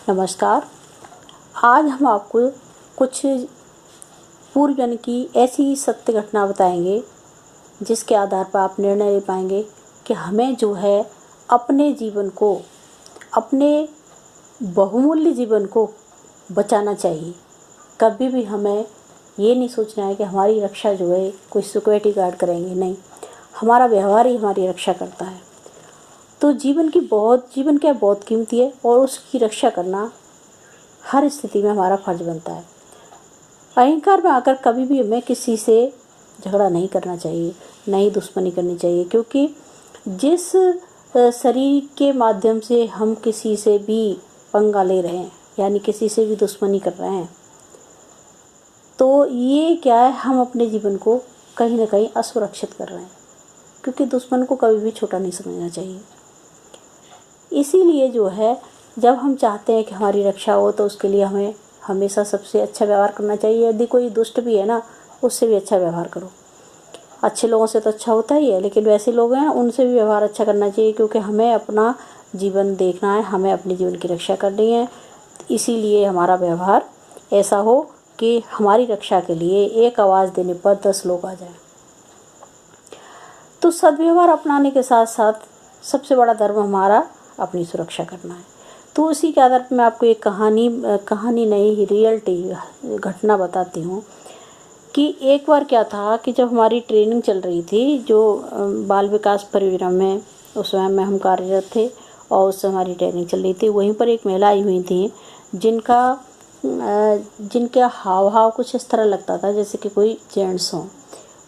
नमस्कार। आज हम आपको कुछ पूर्व जन्म की ऐसी सत्य घटना बताएंगे जिसके आधार पर आप निर्णय ले पाएंगे कि हमें जो है अपने जीवन को, अपने बहुमूल्य जीवन को बचाना चाहिए। कभी भी हमें ये नहीं सोचना है कि हमारी रक्षा जो है कोई सिक्योरिटी गार्ड करेंगे, नहीं, हमारा व्यवहार ही हमारी रक्षा करता है। तो जीवन क्या बहुत कीमती है और उसकी रक्षा करना हर स्थिति में हमारा फर्ज बनता है। अहंकार में आकर कभी भी हमें किसी से झगड़ा नहीं करना चाहिए, नहीं दुश्मनी करनी चाहिए, क्योंकि जिस शरीर के माध्यम से हम किसी से भी पंगा ले रहे हैं, यानी किसी से भी दुश्मनी कर रहे हैं, तो ये क्या है, हम अपने जीवन को कहीं ना कहीं असुरक्षित कर रहे हैं, क्योंकि दुश्मन को कभी भी छोटा नहीं समझना चाहिए। इसीलिए जो है, जब हम चाहते हैं कि हमारी रक्षा हो तो उसके लिए हमें हमेशा सबसे अच्छा व्यवहार करना चाहिए। यदि कोई दुष्ट भी है ना, उससे भी अच्छा व्यवहार करो। अच्छे लोगों से तो अच्छा होता ही है, लेकिन वैसे लोग हैं उनसे भी व्यवहार अच्छा करना चाहिए, क्योंकि हमें अपना जीवन देखना है, हमें अपने जीवन की रक्षा करनी है। इसीलिए हमारा व्यवहार ऐसा हो कि हमारी रक्षा के लिए एक आवाज़ देने पर 10 लोग आ जाएं। तो सद्व्यवहार अपनाने के साथ साथ सबसे बड़ा धर्म हमारा अपनी सुरक्षा करना है। तो उसी के आधार पर मैं आपको एक कहानी नहीं, रियलिटी घटना बताती हूँ कि एक बार क्या था कि जब हमारी ट्रेनिंग चल रही थी, जो बाल विकास परियोजना में उस समय में हम कार्यरत थे और उससे हमारी ट्रेनिंग चल रही थी। वहीं पर एक महिला आई हुई थी जिनका हाव भाव कुछ इस तरह लगता था जैसे कि कोई जेंट्स हो।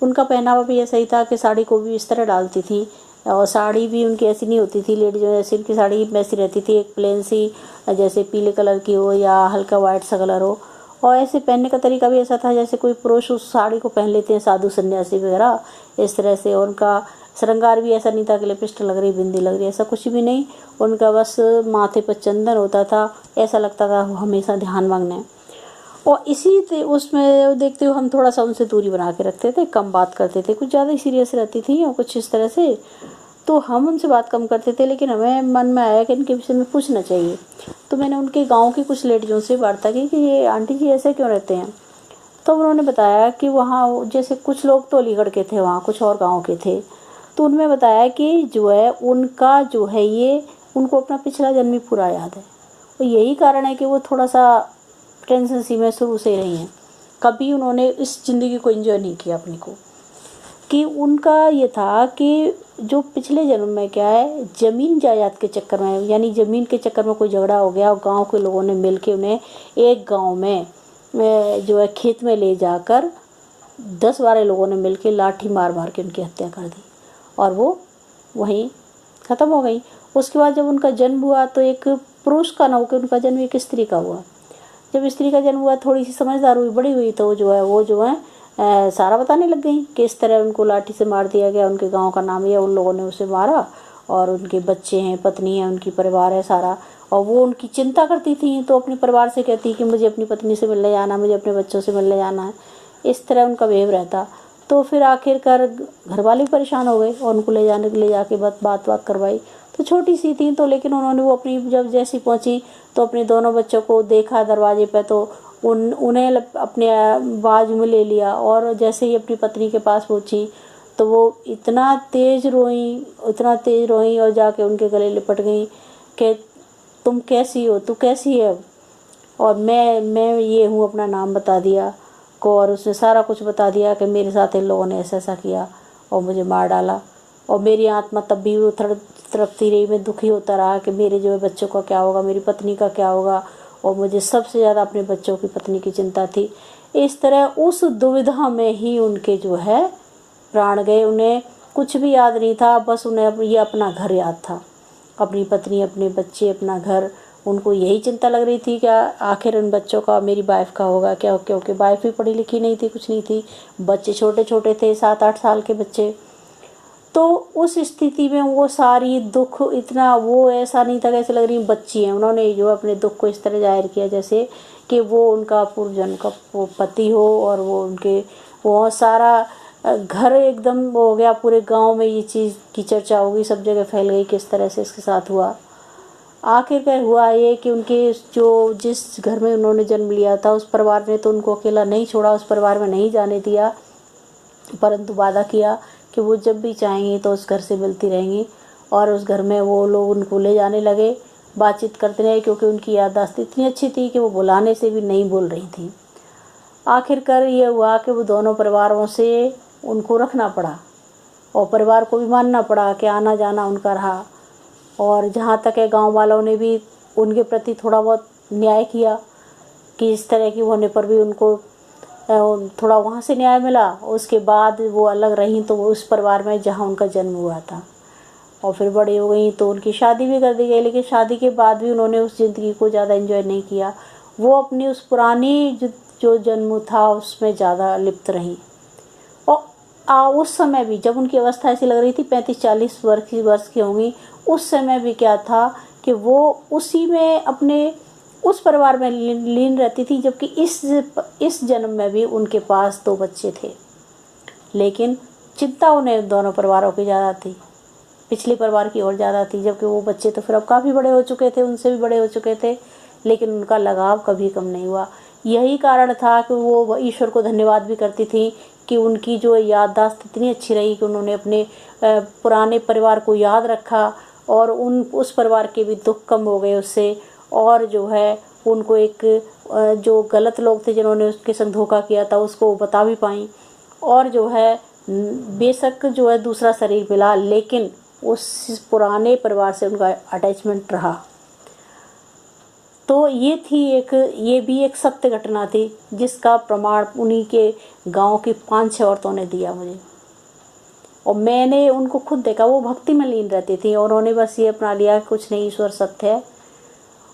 उनका पहनावा भी ऐसा ही था कि साड़ी को भी इस तरह डालती थी, और साड़ी भी उनकी ऐसी नहीं होती थी, लेडीज जैसी उनकी साड़ी वैसी रहती थी, एक प्लेन सी, जैसे पीले कलर की हो या हल्का वाइट सा कलर हो। और ऐसे पहनने का तरीका भी ऐसा था जैसे कोई पुरुष उस साड़ी को पहन लेते हैं, साधु सन्यासी वगैरह इस तरह से। और उनका श्रृंगार भी ऐसा नहीं था कि लिपस्टिक लग रही, बिंदी लग रही, ऐसा कुछ भी नहीं। उनका बस माथे पर चंदन होता था, ऐसा लगता था वो हमेशा ध्यान मांगने। और उसमें देखते हुए हम थोड़ा सा उनसे दूरी बना के रखते थे, कम बात करते थे, कुछ ज़्यादा ही सीरियस रहती थी और कुछ इस तरह से। तो हम उनसे बात कम करते थे, लेकिन हमें मन में आया कि इनके विषय में पूछना चाहिए। तो मैंने उनके गांव की कुछ लेडीज़ों से वार्ता की कि ये आंटी जी ऐसे क्यों रहते हैं। तो उन्होंने बताया कि वहाँ जैसे कुछ लोग तो अलीगढ़ के थे, वहाँ कुछ और गाँव के थे। तो उनमें बताया कि जो है उनका जो है ये, उनको अपना पिछला जन्म ही पूरा याद है, और यही कारण है कि वो थोड़ा सा टेंशन सी में शुरू से रही हैं। कभी उन्होंने इस ज़िंदगी को एंजॉय नहीं किया अपने को। कि उनका ये था कि जो पिछले जन्म में क्या है, ज़मीन जायदाद के चक्कर में, यानी ज़मीन के चक्कर में कोई झगड़ा हो गया और गांव के लोगों ने मिलके उन्हें एक गांव में जो है खेत में ले जाकर 10-12 लोगों ने मिलके लाठी मार मार के उनकी हत्या कर दी और वो वहीं ख़त्म हो गई। उसके बाद जब उनका जन्म हुआ तो एक पुरुष का ना होकर उनका जन्म एक स्त्री का हुआ। जब स्त्री का जन्म हुआ, थोड़ी सी समझदार हुई, बड़ी हुई, तो वो जो है सारा बताने लग गई कि इस तरह उनको लाठी से मार दिया गया, उनके गांव का नाम लिया, उन लोगों ने उसे मारा, और उनके बच्चे हैं, पत्नी है, उनकी परिवार है सारा। और वो उनकी चिंता करती थी, तो अपने परिवार से कहती कि मुझे अपनी पत्नी से मिलने जाना, मुझे अपने बच्चों से मिलने जाना है। इस तरह उनका बिहेव रहता। तो फिर आखिरकार घर वाले भी परेशान हो गए और उनको ले जाके बात करवाई। तो छोटी सी थी तो, लेकिन उन्होंने वो अपनी जब जैसी पहुंची तो अपने दोनों बच्चों को देखा दरवाजे पे, तो उन्हें अपने बाजू में ले लिया। और जैसे ही अपनी पत्नी के पास पहुंची तो वो इतना तेज़ रोई और जाके उनके गले लिपट गई कि तुम कैसी हो, तू कैसी है। और मैं ये हूँ, अपना नाम बता दिया को, और उसने सारा कुछ बता दिया कि मेरे साथ इन लोगों ने ऐसा ऐसा किया और मुझे मार डाला। और मेरी आत्मा तब भी वो तड़पती रही, मैं दुखी होता रहा कि मेरे जो है बच्चों का क्या होगा, मेरी पत्नी का क्या होगा। और मुझे सबसे ज़्यादा अपने बच्चों की, पत्नी की चिंता थी। इस तरह उस दुविधा में ही उनके जो है प्राण गए। उन्हें कुछ भी याद नहीं था, बस उन्हें ये अपना घर याद था, अपनी पत्नी, अपने बच्चे, अपना घर। उनको यही चिंता लग रही थी कि आखिर उन बच्चों का, मेरी वाइफ का होगा क्या, क्योंकि वाइफ भी पढ़ी लिखी नहीं थी, कुछ नहीं थी, बच्चे छोटे छोटे थे, 7-8 साल के बच्चे। तो उस स्थिति में वो सारी दुख इतना, वो ऐसा नहीं था कैसे लग रही बच्ची हैं। उन्होंने जो अपने दुख को इस तरह जाहिर किया जैसे कि वो उनका पूर्व जन्म का वो पति हो, और वो उनके वो सारा घर एकदम हो गया। पूरे गांव में ये चीज़ की चर्चा हो गई, सब जगह फैल गई किस तरह से इसके साथ हुआ। आखिरकार हुआ ये कि उनके जो जिस घर में उन्होंने जन्म लिया था उस परिवार ने तो उनको अकेला नहीं छोड़ा, उस परिवार में नहीं जाने दिया, परंतु वादा किया कि वो जब भी चाहेंगी तो उस घर से मिलती रहेंगी। और उस घर में वो लोग उनको ले जाने लगे, बातचीत करते रहे, क्योंकि उनकी याददाश्त इतनी अच्छी थी कि वो बुलाने से भी नहीं बोल रही थी। आखिरकार ये हुआ कि वो दोनों परिवारों से उनको रखना पड़ा और परिवार को भी मानना पड़ा कि आना जाना उनका रहा। और जहाँ तक है गांव वालों ने भी उनके प्रति थोड़ा बहुत न्याय किया कि इस तरह की होने पर भी उनको थोड़ा वहाँ से न्याय मिला। उसके बाद वो अलग रहीं तो वो उस परिवार में जहाँ उनका जन्म हुआ था, और फिर बड़ी हो गई तो उनकी शादी भी कर दी गई। लेकिन शादी के बाद भी उन्होंने उस ज़िंदगी को ज़्यादा एंजॉय नहीं किया, वो अपनी उस पुरानी जो जन्म था उसमें ज़्यादा लिप्त रहीं। और उस समय भी जब उनकी अवस्था ऐसी लग रही थी 35-40 वर्ष की होंगी, उस समय भी क्या था कि वो उसी में अपने उस परिवार में लीन रहती थी, जबकि इस जन्म में भी उनके पास 2 बच्चे थे। लेकिन चिंता उन्हें दोनों परिवारों की ज़्यादा थी, पिछले परिवार की और ज़्यादा थी, जबकि वो बच्चे तो फिर अब काफ़ी बड़े हो चुके थे, उनसे भी बड़े हो चुके थे, लेकिन उनका लगाव कभी कम नहीं हुआ। यही कारण था कि वो ईश्वर को धन्यवाद भी करती थी कि उनकी जो याददाश्त इतनी अच्छी रही कि उन्होंने अपने पुराने परिवार को याद रखा, और उस परिवार के भी दुख कम हो गए उससे। और जो है उनको एक जो गलत लोग थे जिन्होंने उसके संग धोखा किया था उसको बता भी पाई, और जो है बेशक जो है दूसरा शरीर मिला, लेकिन उस पुराने परिवार से उनका अटैचमेंट रहा। तो ये भी एक सत्य घटना थी जिसका प्रमाण उन्हीं के गांव की 5-6 औरतों ने दिया मुझे, और मैंने उनको खुद देखा। वो भक्ति में लीन रहती थी और उन्होंने बस ये अपना लिया कुछ नहीं, ईश्वर सत्य है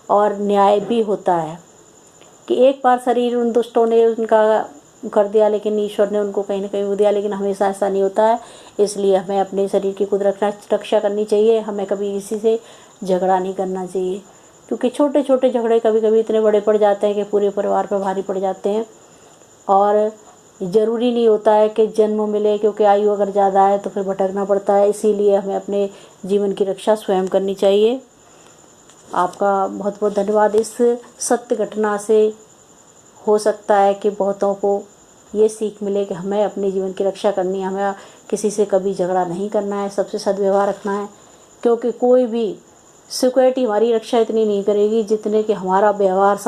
और न्याय भी होता है। कि एक बार शरीर उन दुष्टों ने उनका कर दिया, लेकिन ईश्वर ने उनको कहीं ना कहीं वो दिया, लेकिन हमेशा ऐसा नहीं होता है। इसलिए हमें अपने शरीर की खुद रक्षा करनी चाहिए, हमें कभी किसी से झगड़ा नहीं करना चाहिए, क्योंकि छोटे छोटे झगड़े कभी कभी इतने बड़े पड़ जाते हैं कि पूरे परिवार पर भारी पड़ जाते हैं। और ज़रूरी नहीं होता है कि जन्म मिले, क्योंकि आयु अगर ज़्यादा है तो फिर भटकना पड़ता है। इसीलिए हमें अपने जीवन की रक्षा स्वयं करनी चाहिए। आपका बहुत बहुत धन्यवाद। इस सत्य घटना से हो सकता है कि बहुतों को ये सीख मिले कि हमें अपने जीवन की रक्षा करनी है, हमें किसी से कभी झगड़ा नहीं करना है, सबसे सद्व्यवहार रखना है, क्योंकि कोई भी सिक्योरिटी हमारी रक्षा इतनी नहीं करेगी जितने कि हमारा व्यवहार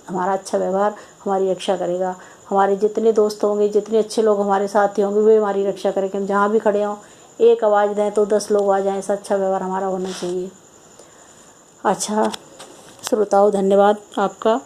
हमारा अच्छा व्यवहार हमारी रक्षा करेगा। हमारे जितने दोस्त होंगे, जितने अच्छे लोग हमारे साथी होंगे, वे हमारी रक्षा करेंगे। हम जहाँ भी खड़े हों, एक आवाज़ दें तो 10 लोग आ जाएं, ऐसा अच्छा व्यवहार हमारा होना चाहिए। अच्छा श्रोताओं, धन्यवाद आपका।